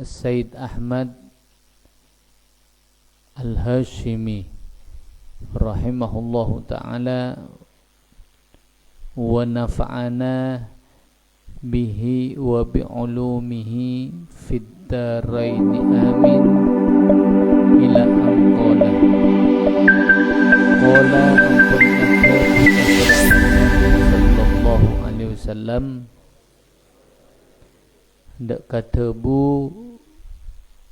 Said Ahmad Al-Hashimi rahimahullahu ta'ala wa nafa'ana bihi wa bi'ulumihi fid daraini amin ila anqala qala ampun sallallahu alaihi wasallam ndak kata bu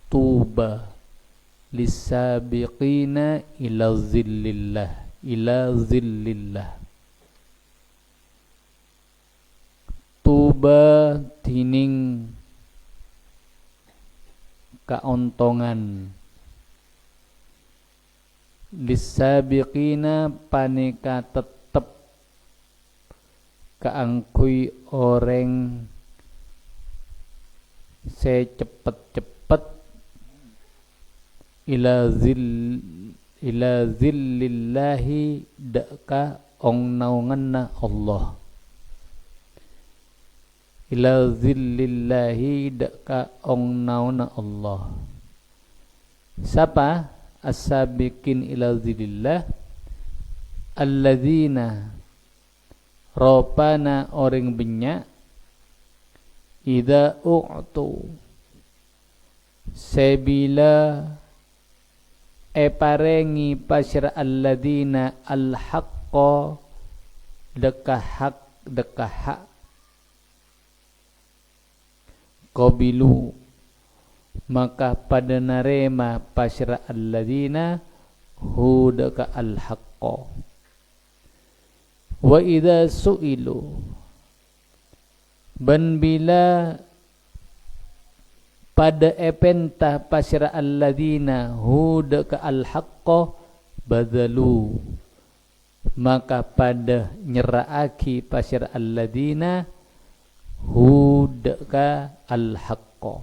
tuba lisabiqina ila zillillah tuba tining kaontongan lisabiqina paneka tetep kaangkui orang secepet-cepet ila zillillahi daka ong naunganna Allah ila zillillahi daka ong naunna Allah. Siapa as-sabiqin ila zillillah? Alladzina ropana orang banyak idza u'tu sebila parengi pasir alladzina al-haqqa dekah hak qabilu maka pada narema pasir alladzina hu deka al-haqqa wa idza su'ilu ban bila pada epenta pasir alladzina huda ka al-haqqa badalu maka pada nyeraaki pasir alladzina huda ka al-haqqa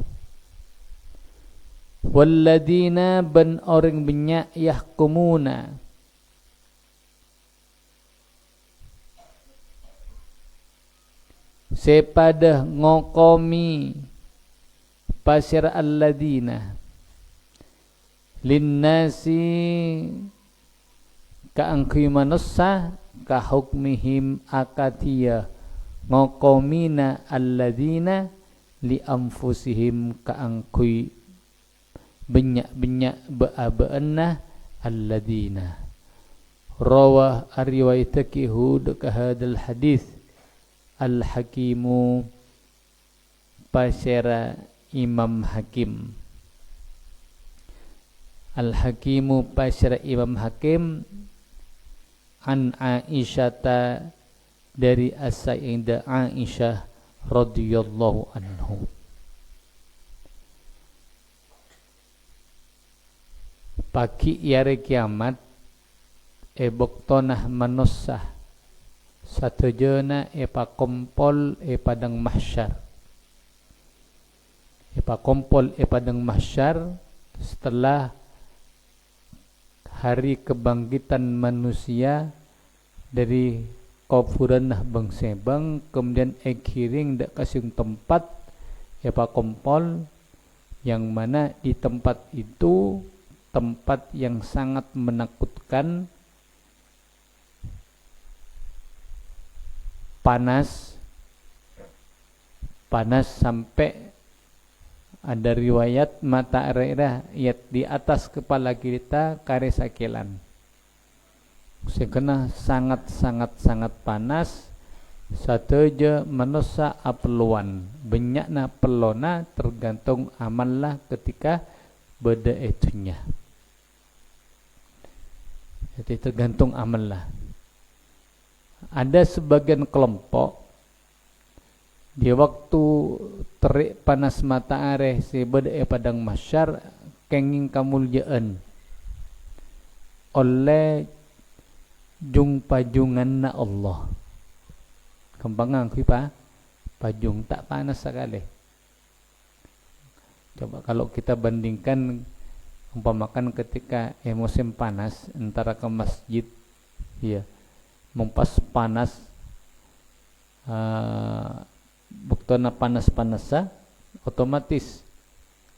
walladzina ban orang banyak yahkumuna sepada ngokomi pasir alladzina linnasi kaangkui manusia ka hukmihim akatia ngokomina alladzina li anfusihim kaangkui banyak ba'aba'anna alladzina rawah ariwaitaki hud ka hadal hadis al-hakimu pasira Imam Hakim Al-Hakimu pasira Imam Hakim an Aisyata dari as-sayyidah Aisyah radhiyallahu anhu pagi yare kiamat eboktonah manusia satu jana epa kompol padang mahsyar padang mahsyar setelah hari kebangkitan manusia dari kuburan bangsa bang kemudian kiring dak kasih tempat kompol yang mana di tempat itu tempat yang sangat menakutkan panas sampai ada riwayat mata airah yat di atas kepala kita kare sakilan sekena sangat panas sateja manusia apeluan banyakna pelona tergantung amallah ketika beda itunya jadi tergantung amallah. Ada sebagian kelompok di waktu terik panas matahari sebeda padang mahsyar kenging kamulyaan oleh jung pajungan na Allah kembangang kita pajung tak panas sekali. Coba kalau kita bandingkan umpamakan ketika musim panas antara ke masjid ya mempas panas buktona panas-panasa otomatis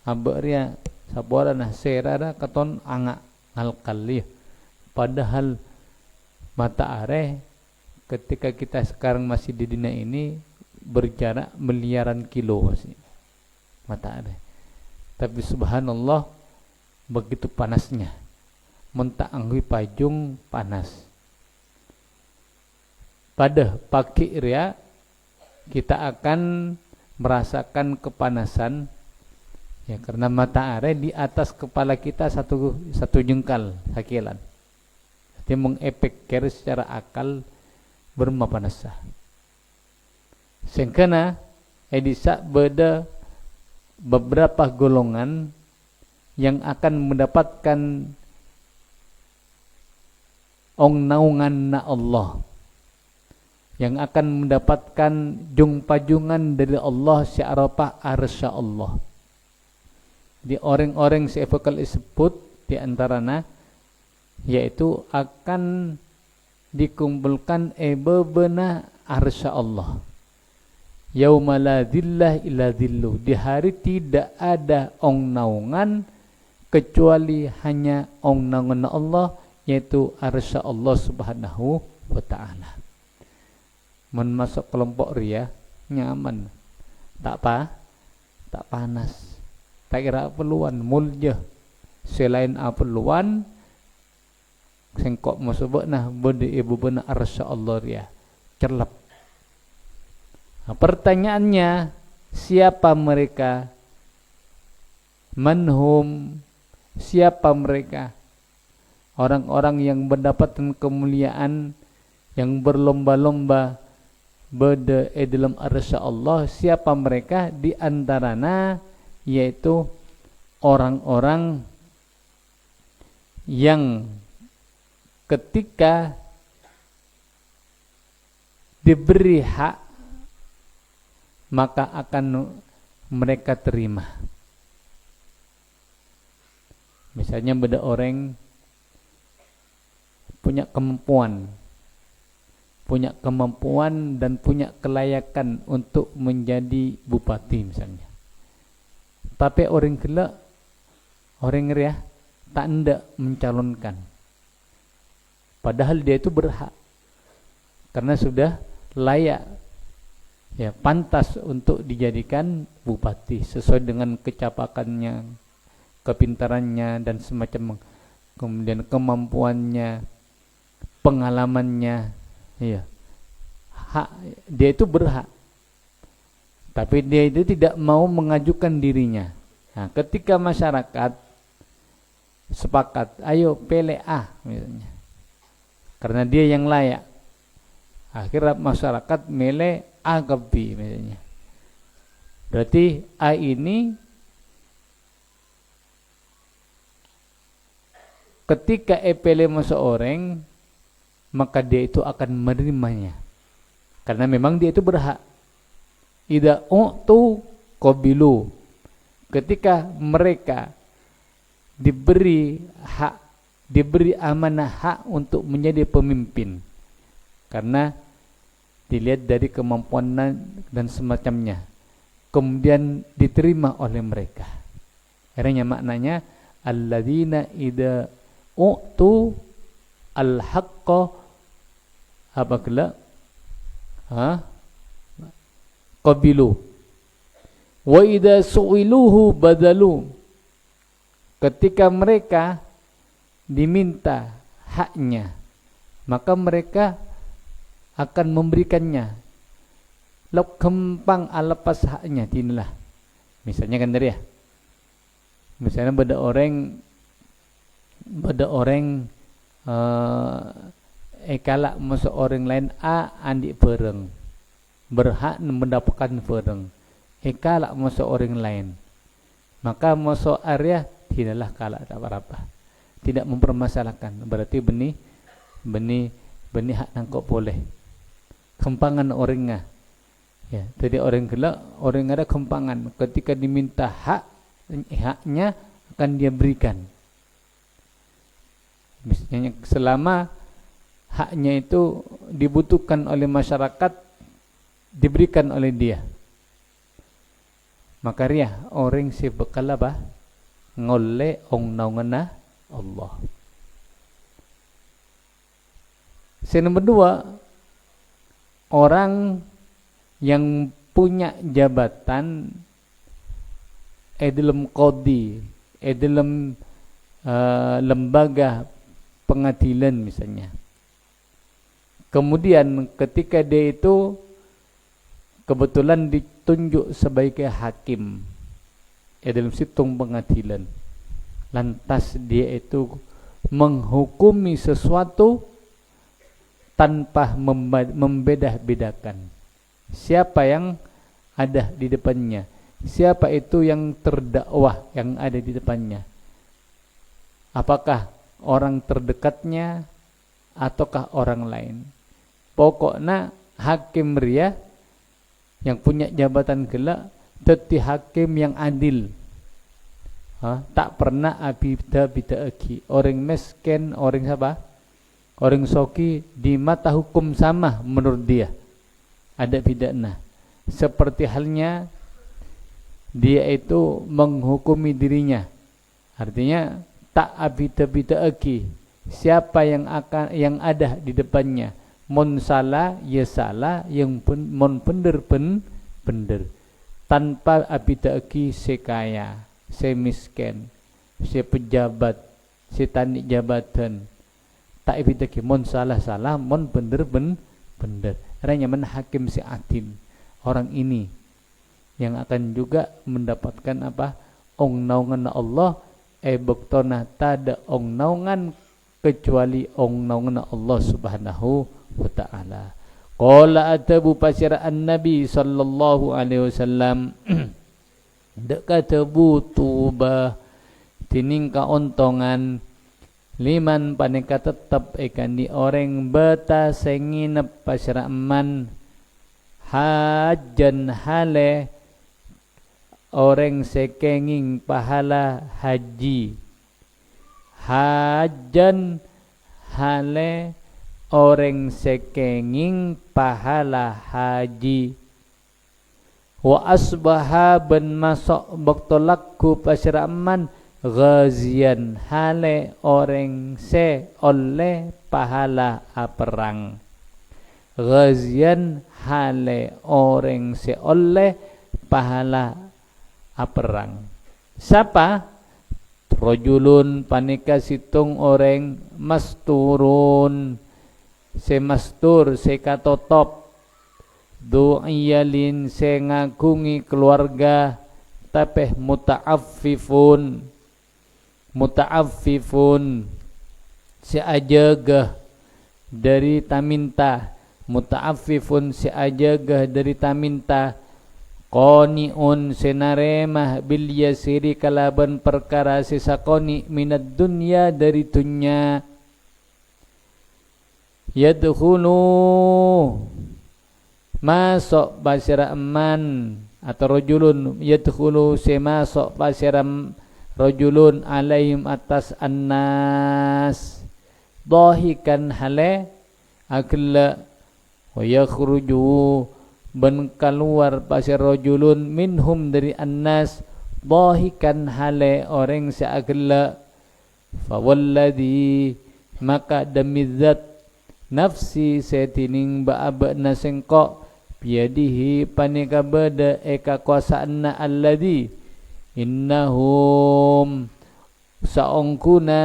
aberia sabora nah serara katon anga ngalkali. Padahal mata are ketika kita sekarang masih di dunia ini berjarak miliaran kilo sih mata are. Tapi subhanallah begitu panasnya. Mentak anggui pajung panas. Pada pagi ria kita akan merasakan kepanasan ya karena matahari di atas kepala kita satu jengkal sakilan. Jadi mengefek kira secara akal berma panasa. Sengkana edisa beda beberapa golongan yang akan mendapatkan ong naungan na Allah, yang akan mendapatkan jungpajungan dari Allah syarapah arsya Allah. Di orang-orang seefakal disebut di antarana yaitu akan dikumpulkan bebena arsya Allah. Yauma la dhillah illa dhilluh. Di hari tidak ada ong naungan kecuali hanya ong naungan Allah, yaitu arsya Allah subhanahu wa ta'ala. Masuk kelompok ria nyaman, tak panas, tak kira perluan mulja selain perluan sengkok masuk nah bode ibu benar arsya Allah ria cerlap. Nah, pertanyaannya siapa mereka? Manhum, siapa mereka? Orang-orang yang mendapatkan kemuliaan, yang berlomba-lomba berada dalam arsya Allah. Siapa mereka? Di antaranya yaitu orang-orang yang ketika diberi hak maka akan mereka terima. Misalnya beda orang punya kemampuan dan punya kelayakan untuk menjadi bupati misalnya. Tapi orang gila, orang ria tak hendak mencalonkan. Padahal dia itu berhak karena sudah layak, ya pantas untuk dijadikan bupati sesuai dengan kecapakannya, kepintarannya dan semacam, kemudian kemampuannya, pengalamannya, ya hak dia itu berhak. Tapi dia itu tidak mau mengajukan dirinya. Nah, ketika masyarakat sepakat, ayo pilih A misalnya, karena dia yang layak, akhirnya masyarakat milih A ke B misalnya. Berarti A ini ketika pilih seseorang, maka dia itu akan menerimanya karena memang dia itu berhak. Idza u'tu qabilu, ketika mereka diberi hak, diberi amanah hak untuk menjadi pemimpin karena dilihat dari kemampuan dan semacamnya, kemudian diterima oleh mereka. Akhirnya maknanya alladzina idza u'tu al-haqqa apa kala qabilu wa idza su'iluhu badalu, ketika mereka diminta haknya maka mereka akan memberikannya. Lok kempang alepas haknya tinilah. Misalnya kan dari ya, misalnya beda orang kalak masuk orang lain A andi pereng berhak mendapatkan pereng, kalak masuk orang lain, maka masuk area tidaklah kalak tak apa-apa, tidak mempermasalahkan. Berarti benih hak nangkop boleh kempangan orangnya. Ya, jadi orang gelak, orang ada kempangan, ketika diminta haknya akan dia berikan. Misalnya selama haknya itu dibutuhkan oleh masyarakat, diberikan oleh dia. Maka ria orang si bekal apa? Ngole ong naungana Allah. Nomor 2, orang yang punya jabatan dalam qadi, dalam lembaga pengadilan misalnya. Kemudian ketika dia itu kebetulan ditunjuk sebagai hakim dalam situng pengadilan, lantas dia itu menghukumi sesuatu tanpa membedah-bedakan siapa yang ada di depannya, siapa itu yang terdakwah yang ada di depannya, apakah orang terdekatnya ataukah orang lain. Pokoknya hakim ria yang punya jabatan gelak teti hakim yang adil. Tak pernah bida agi. Orang miskin, orang siapa? Orang soki di mata hukum sama menurut dia. Ada bidana. Seperti halnya dia itu menghukumi dirinya. Artinya tak bida agi. Siapa yang ada di depannya. Mon salah, ya salah, yang mon bener bener. Tanpa bida agi sekaya, semiskin, se pejabat, se tani jabatan. Tak ibidaki mon salah mon bener bener. Hanya hakim si adil. Orang ini yang akan juga mendapatkan apa? Ong naungan Allah bektona tada ong naungan kecuali ong naungan Allah Subhanahu wa ta'ala. Qala atabu pasiraan Nabi sallallahu alaihi wasallam dak katabu tuba tining kaontongan liman paneka tetap ikan di orang beta senginep pasiraman hajan hale orang sekenging pahala haji, hajan hale orang sekenging pahala haji, wa asbaha ben masuk baktolakku pasiraman ghazian hale orang se oleh pahala perang, ghazian hale orang se oleh pahala perang. Siapa? Rajulun panika situng orang masturun se mastur se katotop, du'iyalin se ngagungi keluarga, tapi muta'affifun si ajagah dari taminta, muta'affifun si ajagah dari taminta, qani'un senaremah bil yasiri kalaban perkara sisakoni minad dunya dari dunya, yadkhulu masuk basira aman atau rajulun yadkhulu semasuk basiram rajulun alaihim atas annas dahikan hale akla wa yakhruju ben keluar pasir rajulun minhum dari annas dahikan hale orang seagla fa walladhi maka demi zat nafsi setining ba'abna sengko biadihi panika beda eka kuasaanna alladhi innahum saongkuna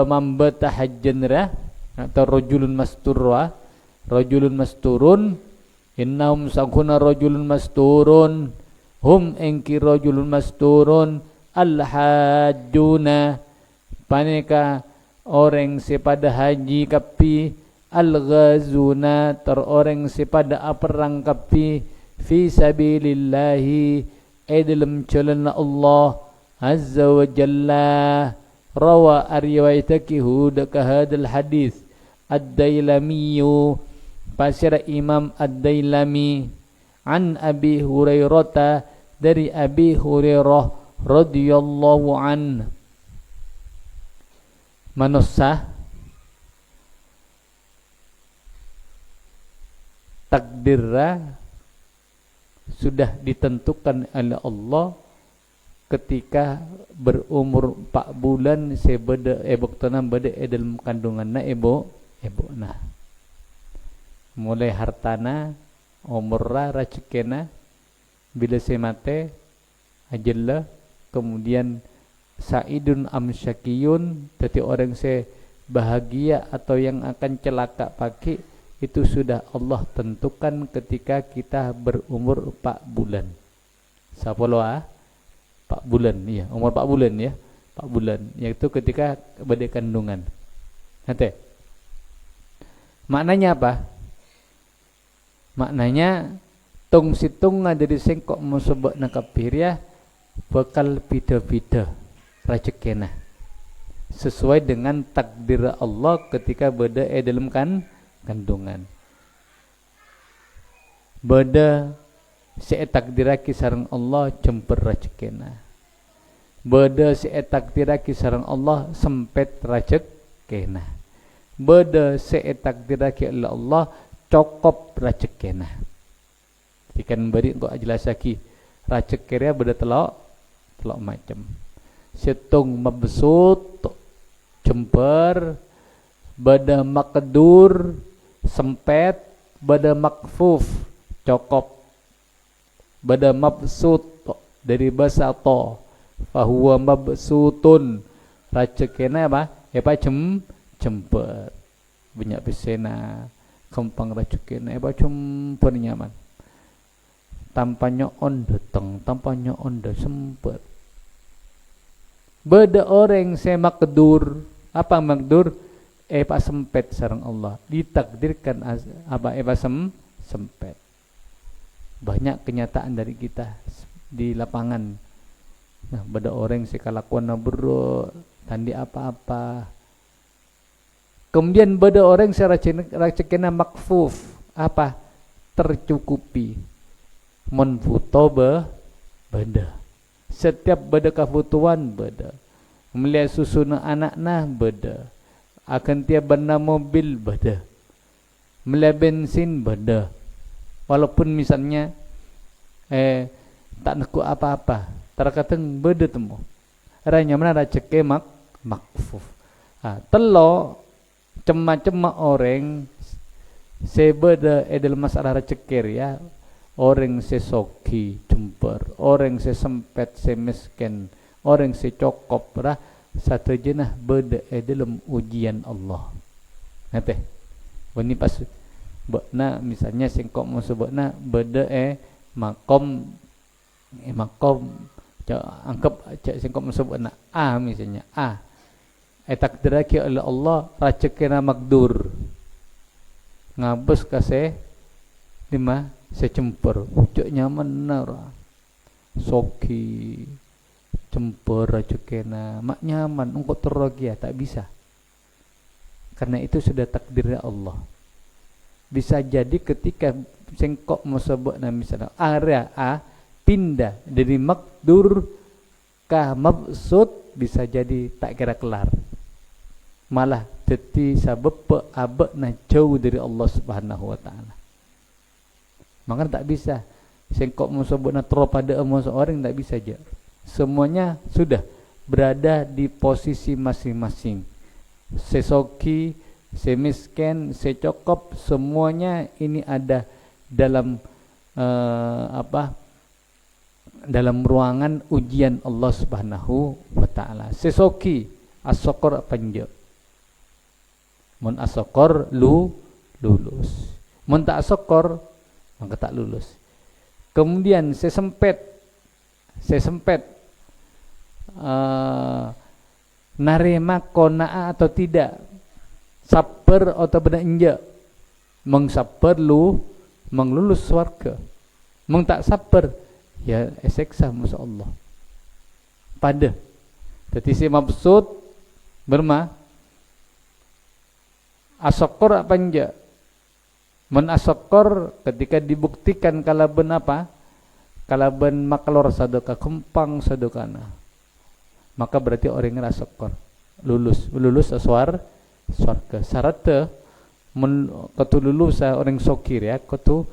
mambata hajjanra atau rajulun masturwa, rajulun masturun, innahum saongkuna rajulun masturun, hum engki rajulun masturun al-hajjuna panika orang sepada haji kapi, al-ghazuna terorang sepada perang kapi, fi sabilillahi dalam jalan Allah azza wa jalla. Rawa ariwaitakihu daka hadal hadis ad-dailamiyu pasir Imam ad-dailami an Abi Hurairah dari Abi Hurairah radhiyallahu an manusia takdirra sudah ditentukan oleh Allah ketika berumur 4 bulan sebeda tanam beda dalam kandungan na ibu nah mulai hartana umurra racikena bila semate ajalla kemudian sa'idun amsyakiyun jadi orang bahagia atau yang akan celaka pagi itu sudah Allah tentukan ketika kita berumur 4 bulan. Siapa lo 4 bulan ya, umur 4 bulan ya. 4 bulan yaitu ketika pada kandungan. Nanti. Maknanya apa? Maknanya tung situng dari sengkok musabak nakapir ya bakal bida-bida rajekena sesuai dengan takdir Allah ketika berada dalam kandungan. Beda setakdiraki sareng Allah jemper rajekena. Beda setakdiraki sareng Allah sempet rajekena. Beda setakdiraki Allah cokop rajekena. Ikan beri kok jelas lagi rajeknya beda telok macam. Setung mabsut jemper bada makdur sempet bada makfuf cokop bada mabsut dari bahasa to fahuwa mabsutun rajekena apa jemper banyak pesena kempang rajekena jemper nyaman tampaknya on datang tampaknya on sempet beda orang makdur apa makdur sempet sareng Allah ditakdirkan apa sempet. Banyak kenyataan dari kita di lapangan. Nah, beda orang kalakuan bro tandi apa-apa. Kemudian beda orang racekena makfuf apa tercukupi. Monfuto beda. Setiap beda kebutuhan beda. Melihat susuna anak-anak beda. Akan tiap benda mobil beda. Melihat bensin beda. Walaupun misalnya tak naku apa-apa. Terkadang beda temu. Ranya mana raceke makfuf. Telo cema-cema orang sebeda dalam masalah racekir ya. Orang sesoki jumper, orang sesempet semiskin, orang secokop lah satu jenah beda dalam ujian Allah. Nanti, ini pas bakna misalnya singkok musuh bakna beda makom anggap singkok musuh bakna misalnya takdiraki oleh Allah racekena makdur ngabus kasih lima secemper ucuk nyaman nara soki cemper racekena mak nyaman engkau terogia tak bisa karena itu sudah takdirnya Allah. Bisa jadi ketika sengkok musabak misalnya area pindah dari makdur ke mabsud bisa jadi tak kira kelar malah jadi sabab abak jauh dari Allah Subhanahu wa taala. Maka tak bisa sengkok musabak terus pada orang tak bisa aja. Semuanya sudah berada di posisi masing-masing. Sesoki, semiskin, secokop, semuanya ini ada dalam dalam ruangan ujian Allah Subhanahu wa taala. Sesoki as-sokor panja. Mun as-sokor lulus. Mun tak as-sokor maka tak lulus. Kemudian sesempet narema konaa atau tidak, sabar atau benar injak, mengsabar menglulus swarga, meng tak sabar ya eseksa masya Allah. Pada jadi si maksud berma asokor apa injak, men asokor ketika dibuktikan kalaben apa, kalaben maklor sadaka kempang sadokana. Maka berarti orang yang rasokor lulus aswarga. Syaratnya ketu lulus orang sokir ya, ketu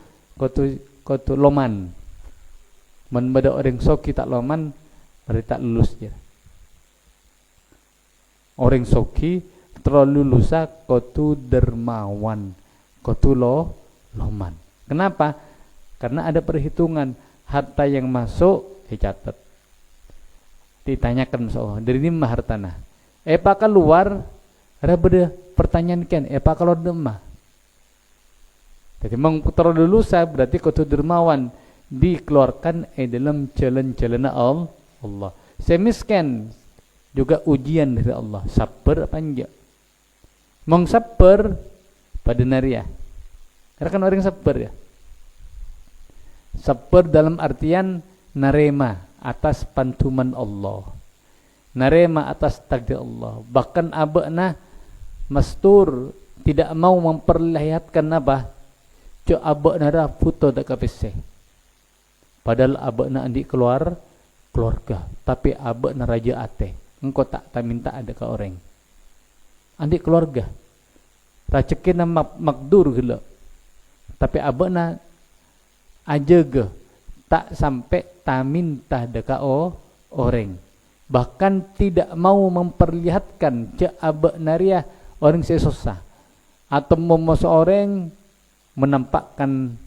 loman Men beda orang soki tak loman berarti tak lulus dia. Orang soki terlalu lulusa kotu dermawan, kotu loman. Kenapa? Karena ada perhitungan harta yang masuk dicatat. Ditanyakan soal dari ini mah hartana. Epa keluar ada beda pertanyaan kan? Epa kalau demah. Jadi memang terlalu lulusa berarti kotu dermawan dikeluarkan dalam jalan-jalan Allah. Semiskin juga ujian dari Allah. Sabar apa enggak? Mong sabar pada naria. Karena kan orang sabar ya. Sabar dalam artian narema atas pantuman Allah. Narema atas takdir Allah. Bahkan abakna mastur tidak mau memperlihatkan apa? Cuk abakna dah foto dak kapese. Padahal abakna andi keluarga, tapi abakna raja ate. Engkau tak minta ada ke orang. Andi keluarga. Racekin makdur gila. Tapi abakna aja ge tak sampai tak minta deka orang. Bahkan tidak mau memperlihatkan cak abak naria orang sesusah atau memasuk orang menampakkan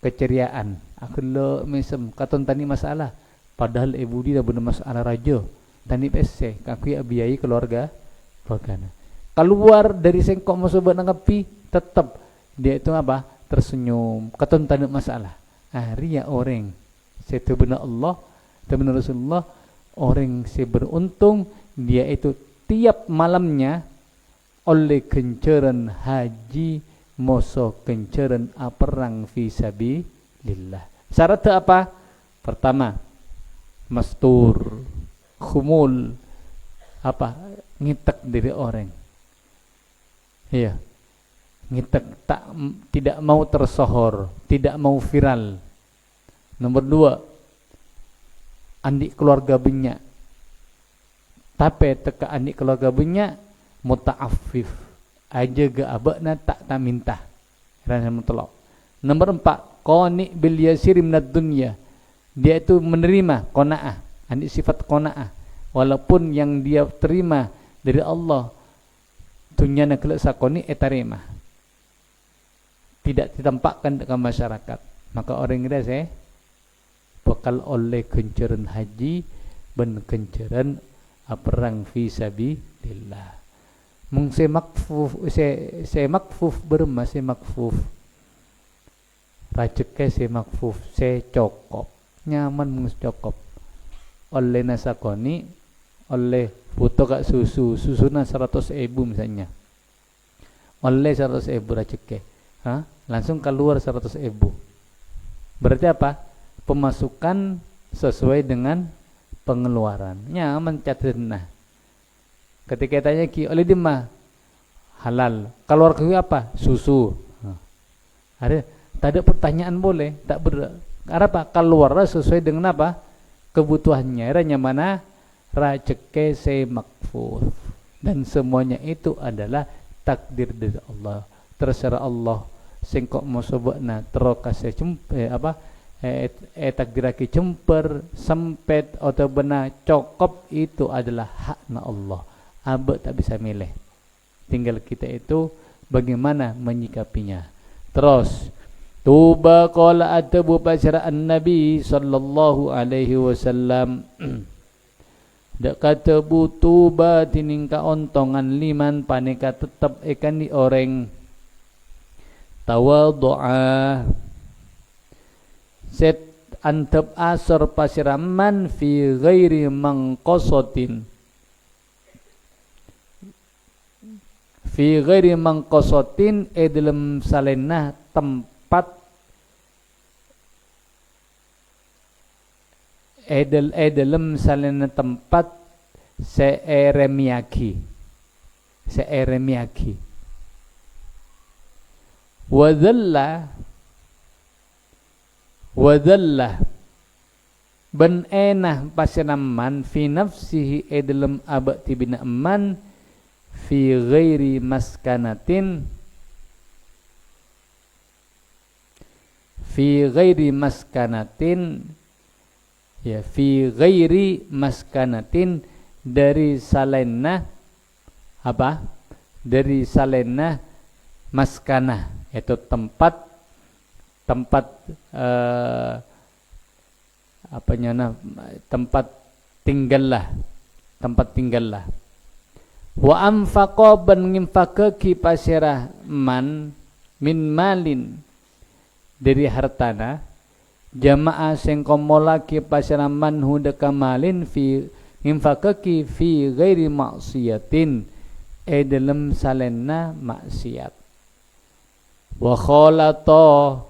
keceriaan. Aku lo mesem katon tani masalah. Padahal ibu dia benar masalah raja. Tani pese aku ya biayai keluargana. Keluar dari sengkok masuk benangapi tetap dia itu apa? Tersenyum. Katon tani masalah. Ria orang itu benar Allah, itu benar Rasulullah. Orang si beruntung dia itu tiap malamnya oleh kencaran haji moso kencaran perang fisabilillah. Syarat apa? Pertama, mastur, khumul, apa? Ngitek diri orang. Iya. Ngitek tidak mau tersohor, tidak mau viral. Nomor 2, andi keluarga banyak. Tapi teka andi keluarga banyak muta'affif. Aja ge abakna tak minta. Rasa mutlak. Nomor 4, qani bil yasir minad dunya. Dia itu menerima qanaah, andi sifat qanaah. Walaupun yang dia terima dari Allah dunyana kelak sakoni etarima. Tidak ditampakkan ke masyarakat, maka orang ini saya bakal oleh kencaran haji dan kencaran perang fisabilillah. Mung se makfuf berma se makfuf rajeke se makfuf se cokop nyaman mung cokop oleh nasakoni oleh butuh kak susuna 100.000 misalnya oleh 100.000 rajeke. Langsung keluar 100.000. Berarti apa? Pemasukan sesuai dengan pengeluaran. Nyaman catirna. Ketika tanya ki oleh dimah halal. Keluar ke apa? Susu. Ada tak ada pertanyaan boleh, tak ber. Apa? Keluar sesuai dengan apa? Kebutuhannya. Ranya mana? Rajeke se makfuf. Dan semuanya itu adalah takdir dari Allah. Terserah Allah singkok mau sobakna terokase takdiraki cemper sempet atau benar cokop itu adalah hakna Allah. Abak tak bisa milih. Tinggal kita itu bagaimana menyikapinya. Terus tuba qala adabu bacaan Nabi sallallahu alaihi wasallam. Dak kata butuba tiningka ontongan liman paneka tetap ikan di orang tawadhu'a set antep asar pasiraman fi ghairi mangqasatin dalam salenah tempat dalam salenah tempat seeremiaki wadalla ben enah pasiraman fi nafsihi dalam abati bin aman fi ghairi maskanatin Ya, fi ghairi maskanatin, dari salena apa? Dari salena maskanah, yaitu tempat tempat tinggallah. Wa anfaqa ban nginfaqake pasirah man min malin, dari hartana, jamaah sing komolake pasirah man hudaka malin fi nginfaqake fi ghairi maksiatin, dalam salena maksiat. Wa khalata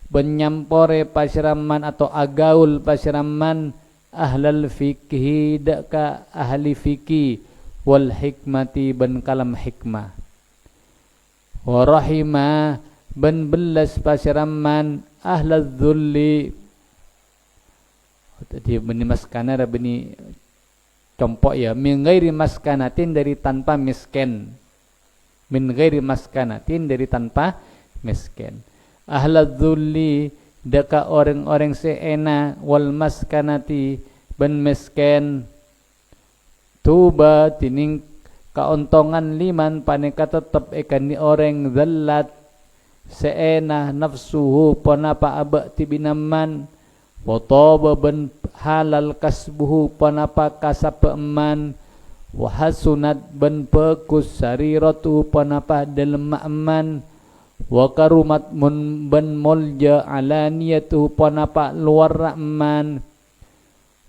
benyampore pasiraman atau agaul pasiraman ahlal fikhi, daka ahli fikih, wal hikmati ben kalam hikmah. Wa rahima ben belas pasiraman ahlal dhulli, tadi beni maskana beni compok ya, min ghairi maskanatin, dari tanpa miskin, min ghairi maskanatin, dari tanpa miskin. Ahlal dhulli, daka orang-orang seena, wal maskanati ben miskin, tuba tining kauntongan liman paneka tetep ikan ni orang zallat seena nafsuhu panapa abak tibinaman, wataba ben halal kasbuhu panapa kasab eman, wahasunat ben pekus sariratu panapa dalam eman, wa karumat mun ban mulja alaniyatuhu panapa luar rahman,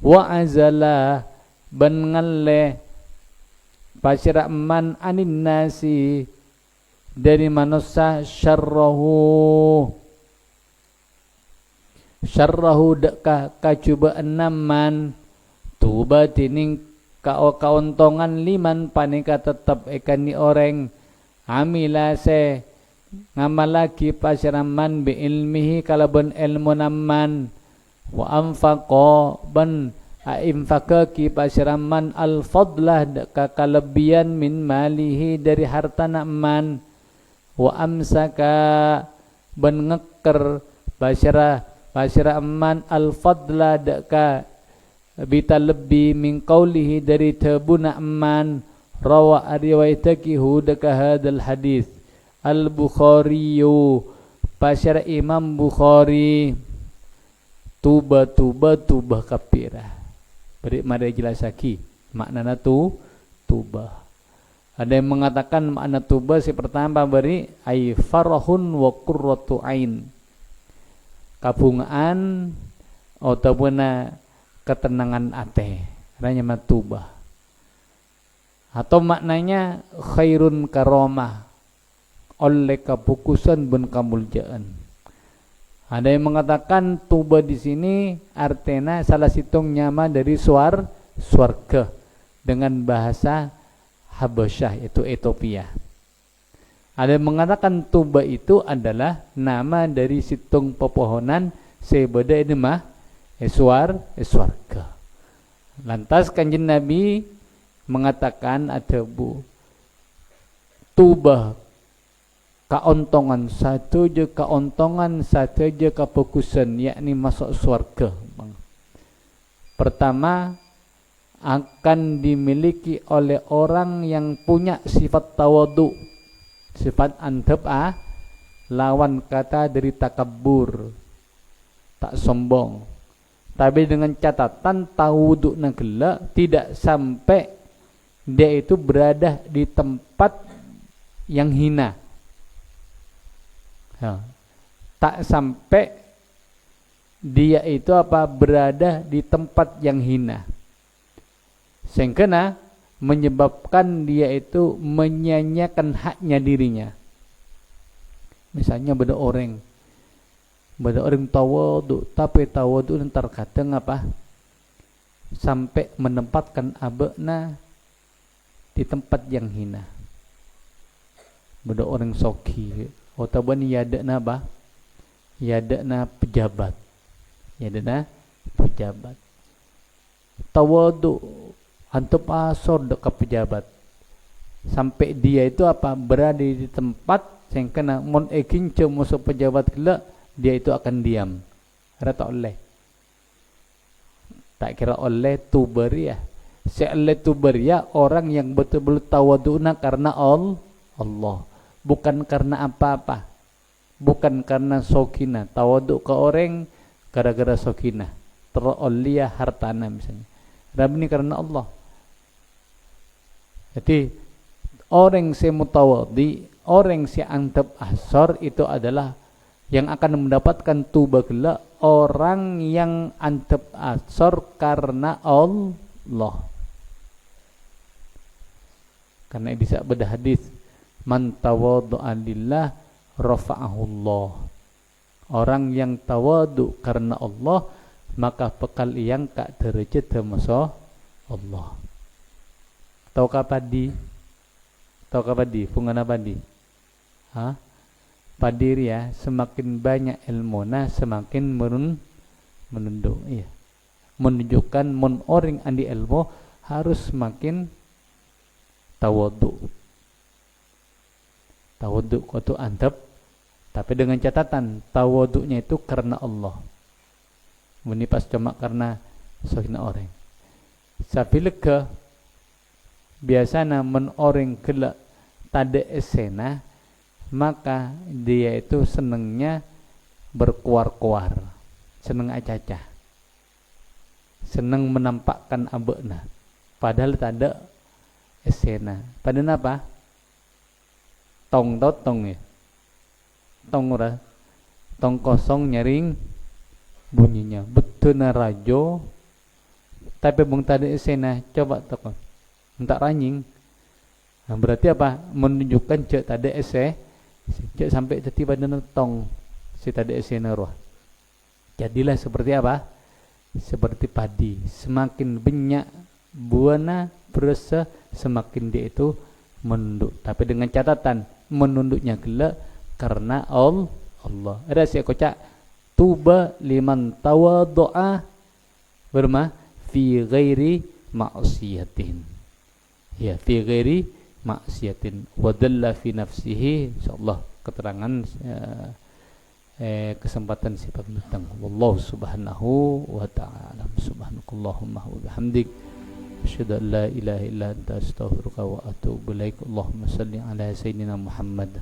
wa azala ban ngalle pasirahman anin nasi, dari manusia syarrahu deka kacuba enaman, tuba tining kauntongan liman panika tetap ikan ni orang amila se ngamalaki pasiraman bi ilmihi, kalaban ilmu naman, wa anfaqa ban infakaki pasiraman al fadlah deka kalebian min malihi, dari harta naman, wa amsaka ban ngeker pasiraman al fadlah deka bita lebih min qawlihi, dari tabuna aman, rawa riwayataki hudaka hadal hadis Al-Bukhariyu, pasir Imam Bukhari, tuba kapirah. Beri mari jelasaki maknana tuba. Ada yang mengatakan makna tuba si pertama beri ay farahun wa qurratu ain, kabungaan ataupun ketenangan ate, namanya tuba. Atau maknanya khairun karomah, oleh kepukusan ben kamuljaan. Ada yang mengatakan tuba di sini artinya salah situng nyama dari swarga dengan bahasa Habasyah, itu Ethiopia. Ada yang mengatakan tuba itu adalah nama dari situng pepohonan sebeda ini mah swarga. Lantas Kanjeng Nabi mengatakan ada tuba kauntongan satu je kefokusan, yakni masuk surga. Pertama, akan dimiliki oleh orang yang punya sifat tawadu, sifat antep lawan kata dari takabur, tak sombong. Tapi dengan catatan tawadu nagela tidak sampai dia itu berada di tempat yang hina. Ya, tak sampai dia itu berada di tempat yang hina, sehingga menyebabkan dia itu menyanyiakan haknya dirinya. Misalnya beda orang tawadu, tapi tawadu ntar kadang sampai menempatkan abekna di tempat yang hina. Beda orang soki otaban yadana pejabat. Tawadu antep asor dekat pejabat. Sampai dia itu berada di tempat yang kena mon ekince masuk pejabat kelak, dia itu akan diam. Ada tak oleh. Tak kira oleh tuberia. Oleh tuberia orang yang betul-betul tawadukna karena Allah, bukan karena apa-apa, bukan karena sokina. Tawaduk ke orang gara-gara sokina, terolia hartana misalnya. Tapi ini karena Allah. Jadi orang yang mutawaddi, orang yang antep asor itu adalah yang akan mendapatkan tuba gelak orang yang antep asor karena Allah. Karena bisa beda hadis, man tawaddu'a lillah rafa'ahullah. Orang yang tawadu karena Allah, maka bekal yang kak derajat termasuk Allah. Tahukah padi? Tahukah padi? Fungana padi? Hah? Padi ya, semakin banyak ilmuna semakin menunduk. Iya. Menunjukkan orang andi ilmu harus semakin tawadu. Tawadu itu antep, tapi dengan catatan tawaduknya itu karena Allah. Ini pas cuma karena sohina orang. Sapilega biasanya orang gelak tade esena, maka dia itu senengnya berkuar-kuar, seneng acacah, seneng menampakkan abekna, padahal tade esena. Padahal apa? Tong ya, tong ora, tong kosong nyaring bunyinya, betul narajo, tapi bung tade esena, coba tokon, entak ranying. Nah, berarti apa? Menunjukkan cek tade ese. Cek sampai teti pada tong si tadi esena roh. Jadilah seperti apa? Seperti padi. Semakin banyak buana berasa, semakin dia itu menunduk. Tapi dengan catatan menunduknya gelak karena Allah. Ada si kocak tuba liman tawaddu'a berma fi ghairi ma'siyatin. Ya, fi ghairi maksiatin wa dalla fi nafsihi. Insyaallah keterangan kesempatan sifat datang. Wallahu subhanahu wa ta'ala. Subhanakallahumma wa bihamdik asyhadu an la ilaha illa anta astaghfiruka wa atubu ilaik. Allahumma shalli ala sayyidina Muhammad.